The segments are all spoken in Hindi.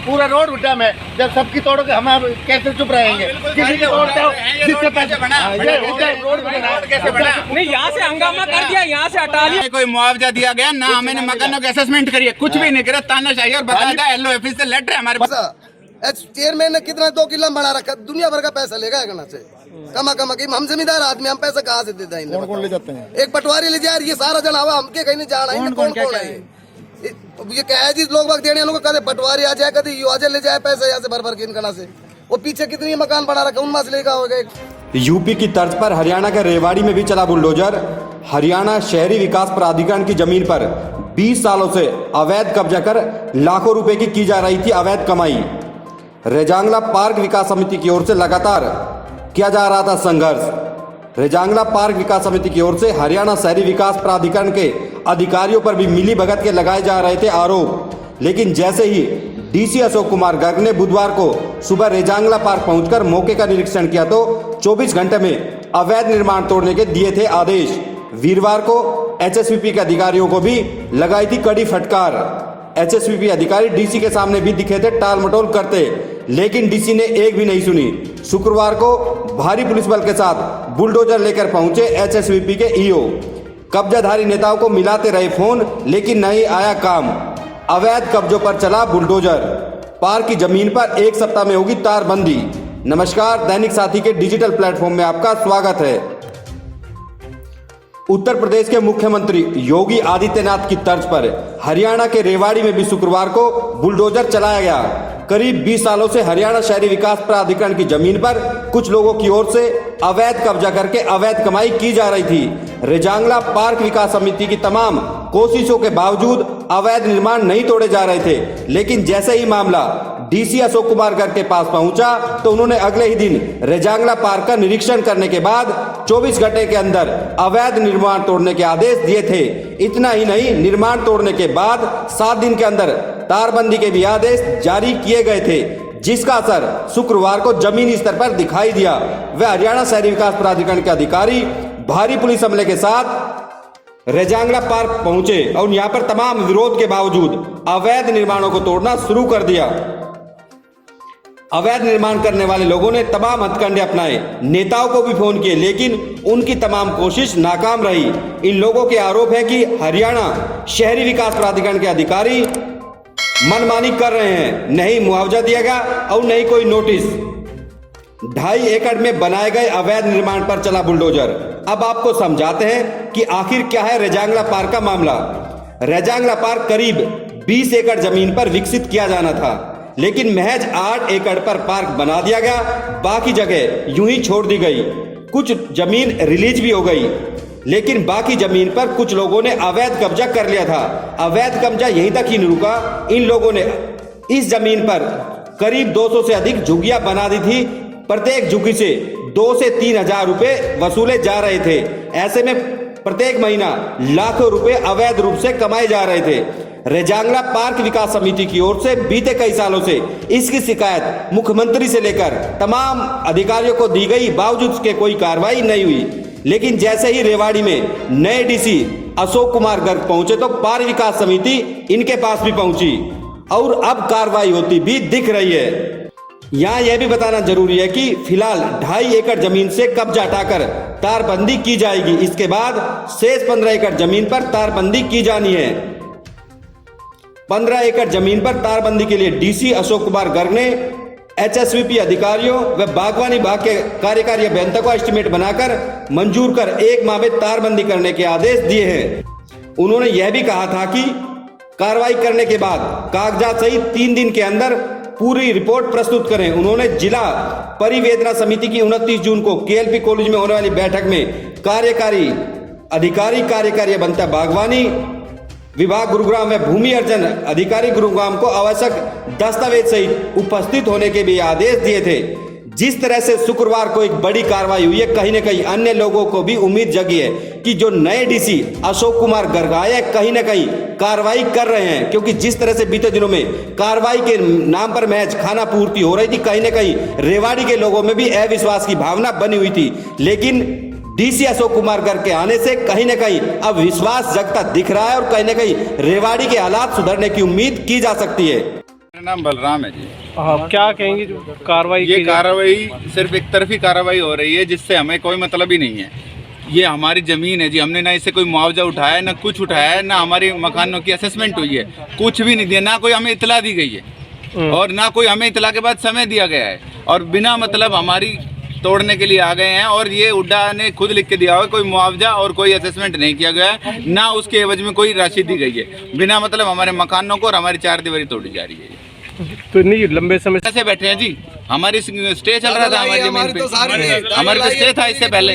पूरा रोड उठा में जब सबकी तोड़ोगे हम कैसे चुप रहेंगे? किसी की तोड़ते हो जिससे पैसे बना रोड कैसे बना? नहीं, यहाँ से हंगामा कर दिया, यहाँ से हटा लिया। कोई मुआवजा दिया गया ना, मैंने मकानों की असेसमेंट करी है, कुछ भी नहीं करा। तानाशाही और बताया एलओ ऑफिस से लेटर है हमारे पास। चेयरमैन ने कितना 2 किला बना रखा, दुनिया भर का पैसा लेगा एकना से कमा की। हम जमींदार आदमी, हम पैसा कहाँ से देते हैं? कौन ले जाते हैं? एक पटवारी ले जा, ये सारा जन हवा हमके कहीं नहीं जाना है। कौन है ये? क्या है जी, लोग वक्त देने लोग कदे पटवारी आ जाए, कदे युवा ले जाए पैसा यहाँ से भर के इनकना से। वो पीछे कितनी मकान बना रखा, उनमें से लेगा होगा। यूपी की तर्ज पर हरियाणा के रेवाड़ी में भी चला बुलडोजर। हरियाणा शहरी विकास प्राधिकरण की जमीन पर 20 सालों से अवैध कब्जा कर लाखों रुपए की जा रही थी अवैध कमाई। रेजांगला पार्क विकास समिति की ओर से लगातार किया जा रहा था संघर्ष। रेजांगला पार्क विकास समिति की ओर से हरियाणा शहरी विकास प्राधिकरण के अधिकारियों पर भी मिली भगत के लगाए जा रहे थे आरोप। लेकिन जैसे ही डीसी अशोक कुमार गर्ग ने बुधवार को सुबह रेजांगला पार्क पहुंचकर मौके का निरीक्षण किया तो 24 घंटे में अवैध निर्माण तोड़ने के दिए थे आदेश। वीरवार को एचएसवीपी के अधिकारियों को भी लगाई थी कड़ी फटकार। एचएसवीपी अधिकारी डीसी के सामने भी दिखे थे टाल मटोल करते, लेकिन डीसी ने एक भी नहीं सुनी। शुक्रवार को भारी पुलिस बल के साथ बुलडोजर लेकर पहुंचे एचएसवीपी के ईओ। कब्जाधारी नेताओं को मिलाते रहे फोन, लेकिन नहीं आया काम। अवैध कब्जों पर चला बुलडोजर। पार्क की जमीन पर 1 सप्ताह में होगी तारबंदी। नमस्कार, दैनिक साथी के डिजिटल प्लेटफॉर्म में आपका स्वागत है। उत्तर प्रदेश के मुख्यमंत्री योगी आदित्यनाथ की तर्ज पर हरियाणा के रेवाड़ी में भी शुक्रवार को बुलडोजर चलाया गया। करीब 20 सालों से हरियाणा शहरी विकास प्राधिकरण की जमीन पर कुछ लोगों की ओर से अवैध कब्जा करके अवैध कमाई की जा रही थी। रेजांगला पार्क विकास समिति की तमाम कोशिशों के बावजूद अवैध निर्माण नहीं तोड़े जा रहे थे। लेकिन जैसे ही मामला डीसी अशोक कुमार गर्ग के पास पहुंचा तो उन्होंने अगले ही दिन रेजांगला पार्क का निरीक्षण करने के बाद 24 घंटे के अंदर अवैध निर्माण तोड़ने के आदेश दिए थे। इतना ही नहीं, निर्माण तोड़ने के बाद 7 दिन के अंदर तारबंदी के भी आदेश जारी किए गए थे, जिसका असर शुक्रवार को जमीनी स्तर पर दिखाई दिया। वह हरियाणा शहरी विकास प्राधिकरण के अधिकारी भारी पुलिस अमले के साथ रेजांगला पार्क पहुंचे और यहां पर तमाम विरोध के बावजूद अवैध निर्माणों को तोड़ना शुरू कर दिया। अवैध निर्माण करने वाले लोगों ने तमाम हथकंडे अपनाए, नेताओं को भी फोन किए, लेकिन उनकी तमाम कोशिश नाकाम रही। इन लोगों के आरोप है कि हरियाणा शहरी विकास प्राधिकरण के अधिकारी मनमानी कर रहे हैं। नहीं मुआवजा दिया गया और नहीं कोई नोटिस। 2.5 एकड़ में बनाए गए अवैध निर्माण पर चला बुलडोजर। अब आपको समझाते हैं कि आखिर क्या है रेजांगला पार्क का मामला। रेजांगला पार्क करीब 20 एकड़ जमीन पर विकसित किया जाना था, लेकिन महज 8 एकड़ पर पार्क बना दिया गया। बाकी जगह यूं ही छोड़ दी गई। कुछ जमीन रिलीज भी हो गई, लेकिन बाकी जमीन पर कुछ लोगों ने अवैध कब्जा कर लिया था। अवैध कब्जा यहीं तक ही नहीं रुका, इन लोगों ने इस जमीन पर करीब 200 से अधिक झुग्गियां बना दी थी। प्रत्येक झुग्गी से 2 से 3 हजार रुपए वसूले जा रहे थे। ऐसे में प्रत्येक महीना लाखों रुपए अवैध रूप से कमाए जा रहे थे। रेजांगला पार्क विकास समिति की ओर से बीते कई सालों से इसकी शिकायत मुख्यमंत्री से लेकर तमाम अधिकारियों को दी गई, बावजूद इसके कोई कार्रवाई नहीं हुई। लेकिन जैसे ही रेवाड़ी में नए डीसी अशोक कुमार गर्ग पहुंचे तो पार्क विकास समिति इनके पास भी पहुंची और अब कार्रवाई होती भी दिख रही है। यहाँ यह भी बताना जरूरी है कि फिलहाल 2.5 एकड़ जमीन से कब्जा हटाकर तारबंदी की जाएगी। इसके बाद शेष 15 एकड़ जमीन पर तारबंदी की जानी है। 15 एकड़ जमीन पर तारबंदी के लिए डीसी अशोक कुमार गर्ग ने एचएसवीपी अधिकारियों व बागवानी विभाग के कार्यकारी अभियंता को एस्टीमेट बनाकर मंजूर कर 1 माह में तारबंदी करने के आदेश दिए हैं। उन्होंने यह भी कहा था कि कार्रवाई करने के बाद कागजात सहित 3 दिन के अंदर पूरी रिपोर्ट प्रस्तुत करें। उन्होंने जिला परिवेदना समिति की 29 जून को केएलपी कॉलेज में होने वाली बैठक में कार्यकारी अधिकारी कार्यकारी अभियंता बागवानी विभाग गुरुग्राम में भूमि अर्जन अधिकारी गुरुग्राम को आवश्यक दस्तावेज सहित उपस्थित होने के भी आदेश दिए थे। जिस तरह से शुक्रवार को एक बड़ी कार्रवाई हुई है, कहीं न कहीं अन्य लोगों को भी उम्मीद जगी है कि जो नए डीसी अशोक कुमार गर्ग आए कहीं न कहीं कार्रवाई कर रहे हैं, क्योंकि जिस तरह से बीते दिनों में कार्रवाई के नाम पर महज खाना पूर्ति हो रही थी, कहीं न कहीं रेवाड़ी के लोगों में भी अविश्वास की भावना बनी हुई थी। लेकिन डीसी अशोक कुमार गर्ग के आने से कहीं न कहीं अब विश्वास जगता दिख रहा है और कहीं न कहीं रेवाड़ी के हालात सुधरने की उम्मीद की जा सकती है। मेरा नाम बलराम है जी। हाँ, क्या कहेंगे जो कार्रवाई ये की जा- कार्रवाई सिर्फ एक तरफी कार्रवाई हो रही है, जिससे हमें कोई मतलब ही नहीं है। ये हमारी ज़मीन है जी, हमने ना इससे कोई मुआवजा उठाया है, ना कुछ उठाया है, ना हमारी मकानों की असेसमेंट हुई है, कुछ भी नहीं दिया, ना कोई हमें इतला दी गई है और ना कोई हमें इतला के बाद समय दिया गया है, और बिना मतलब हमारी तोड़ने के लिए आ गए हैं। और ये हुड्डा ने खुद लिख के दिया हुआ है, कोई मुआवजा और कोई असेसमेंट नहीं किया गया है, ना उसके एवज में कोई राशि दी गई है। बिना मतलब हमारे मकानों को और हमारी 4 दीवारी तोड़ी जा रही है। तो नहीं लंबे समय से कैसे बैठे हैं जी, हमारी स्टे चल रहा था हमारी जमीन हमारी तो सारी है। पे, हमारी तो स्टे था इससे पहले।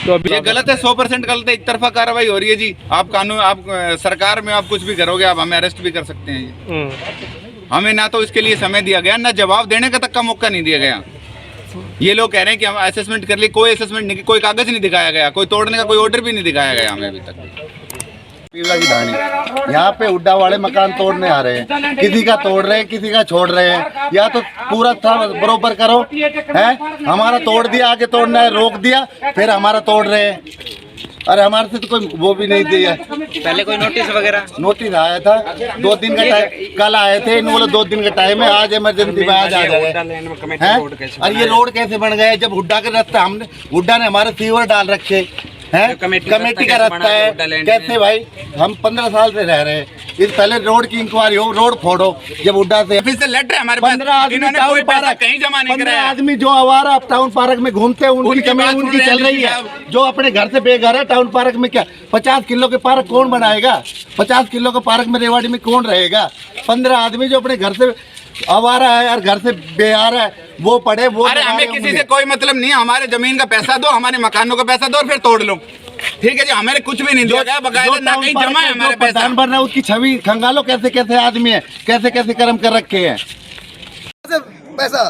तो अभी ये गलत है, 100% गलत है, एक तरफा कार्रवाई हो रही है जी। आप कानून, आप सरकार में आप कुछ भी करोगे, आप हमें अरेस्ट भी कर सकते हैं। हमें ना तो इसके लिए समय दिया गया, ना जवाब देने का तक का मौका नहीं दिया गया। ये लोग कह रहे हैं कि हम असेसमेंट कर लिए, कोई असेसमेंट नहीं, कोई कागज नहीं दिखाया गया, कोई तोड़ने का कोई ऑर्डर भी नहीं दिखाया गया हमें अभी तक। पीला की ढाणी यहाँ पे हुड्डा वाले मकान तोड़ने आ रहे हैं, किसी का तोड़ रहे हैं, किसी का छोड़ रहे हैं। या तो पूरा था बरोबर करो, है हमारा तोड़ दिया, आगे तोड़ना है रोक दिया, फिर हमारा तोड़ रहे हैं। अरे हमारे से तो कोई वो भी नहीं दिया। पहले कोई नोटिस वगैरह? नोटिस आया था 2 दिन का टाइम, कल आए थे, इन बोले 2 दिन का टाइम है, आज इमरजेंसी में आज आ जाए हैं। और ये रोड कैसे बन गए? जब हुड्डा का रास्ता, हमने हुड्डा ने हमारे सीवर डाल रखे हैं, कमेटी का रास्ता है। कैसे भाई, हम 15 साल से रह रहे हैं, इस पहले रोड की इंक्वायरी हो, रोड फोड़ो। जब हुड्डा से फिर से लेटर है हमारे पास, 15 आदमी इन्होंने टाउन कोई पैसा पार्क, कहीं जमा नहीं 15 कराया। आदमी जो आवारा टाउन पार्क में घूमते हैं, उनकी उनकी जमीन बात उनकी सुन चल रहे रही हैं है। जो अपने घर से बेघर है, टाउन पार्क में क्या 50 किलो के पार्क कौन बनाएगा? 50 किलो के पार्क में रेवाड़ी में कौन रहेगा? 15 आदमी जो अपने घर से आवारा है और घर से बेहार है, वो पड़े वो। अरे हमें किसी से कोई मतलब नहीं है, हमारे जमीन का पैसा दो, हमारे मकानों का पैसा दो और फिर तोड़ लो। ठीक है जी, हमें कुछ भी नहीं दिया गया, बकायदा ना कहीं जमा है हमारे पैसा। प्रधान बन रहा है, उसकी छवि खंगालो, कैसे कैसे आदमी है, कैसे कैसे कर्म कर रखे हैं। पैसा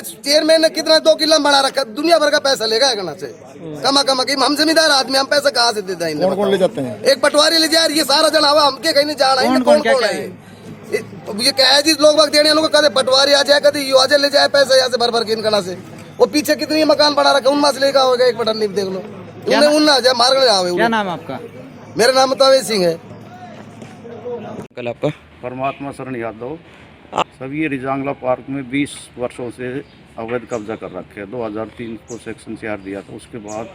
चेयरमैन ने कितना 2 किलो बढ़ा रखा, दुनिया भर का पैसा लेगा कहाँ से? कमा की हम जमींदार आदमी, हम पैसा कहाँ से देते हैं? कौन ले जाते हैं? एक पटवारी ले जा, ये सारा जनावा हमके कहीं नहीं जा रहा है। कौन कौन है ये क्या है जी? लोग बाग देने लोग कदे पटवारी आ जाए, कदे युवा ले जाए पैसा यहाँ से भर भर के इनकना से। वो पीछे कितनी मकान बना रखा, उनमें से लेगा होगा एक बटन नहीं देख लो, उन्हें उन ना जाए मार्ग जावे। क्या नाम है आपका? मेरा नाम तो अवैध सिंह है। कल आपका? परमात्मा शरण यादव। सभी रिजांगला पार्क में 20 वर्षों से अवैध कब्जा कर रखे हैं। 2003 को सेक्शन 4 दिया था, उसके बाद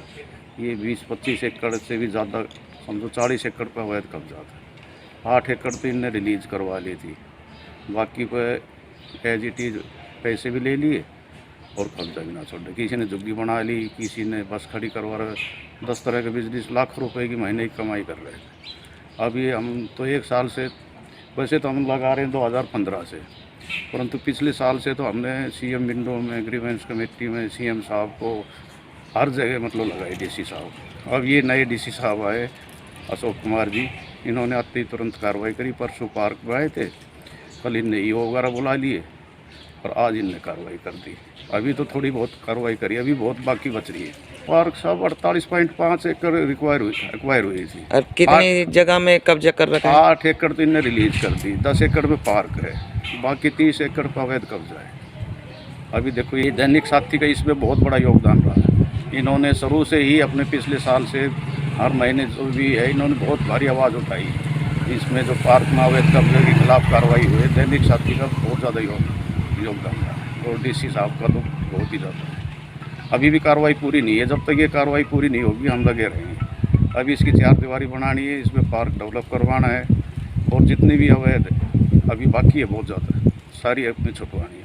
ये 20-25 एकड़ से भी ज़्यादा, समझो 40 एकड़ पर अवैध कब्जा था। 8 एकड़ तो इनने रिलीज करवा ली थी, बाकी पे एज इट इज पैसे भी ले लिए और कब्जा भी ना छोड़े। किसी ने झुग्गी बना ली, किसी ने बस खड़ी करवा रहे, 10 तरह के बिजनेस, लाख रुपए की महीने की कमाई कर रहे थे। अभी हम तो 1 साल से, वैसे तो हम लगा रहे हैं 2015 से, परंतु पिछले साल से तो हमने सीएम विंडो में, ग्रीवेंस कमेटी में सीएम साहब को हर जगह मतलब लगाई, डीसी साहब। अब ये नए डीसी साहब आए, अशोक कुमार जी, इन्होंने आते ही तुरंत कार्रवाई करी। परसों पार्क में आए थे, कल इनने ईओ वगैरह बुला लिए और आज इनने कार्रवाई कर दी। अभी तो थोड़ी बहुत कार्रवाई करी, अभी बहुत बाकी बच रही है। पार्क साहब 48.5 एकड़ एक्वायर हुई थी। और कितनी जगह में कब्जा कर रखा है? 8 एकड़ तो इनने रिलीज कर दी, 10 एकड़ में पार्क है, बाकी 30 एकड़ पर अवैध कब्जा है। अभी देखो, ये दैनिक साथी का इसमें बहुत बड़ा योगदान रहा है। इन्होंने शुरू से ही अपने पिछले साल से हर महीने जो भी है, इन्होंने बहुत भारी आवाज़ उठाई। इसमें जो पार्क में अवैध कब्जे के खिलाफ कार्रवाई हुई, दैनिक साथी का बहुत ज़्यादा योगदान रहा है, और डीसी साहब का तो बहुत ही ज़्यादा है। अभी भी कार्रवाई पूरी नहीं है, जब तक ये कार्रवाई पूरी नहीं होगी हम लगे रहेंगे। अभी इसकी 4 दीवारी बनानी है, इसमें पार्क डेवलप करवाना है, और जितनी भी अवैध है अभी बाकी है बहुत ज़्यादा, सारी अपनी छुटवानी है।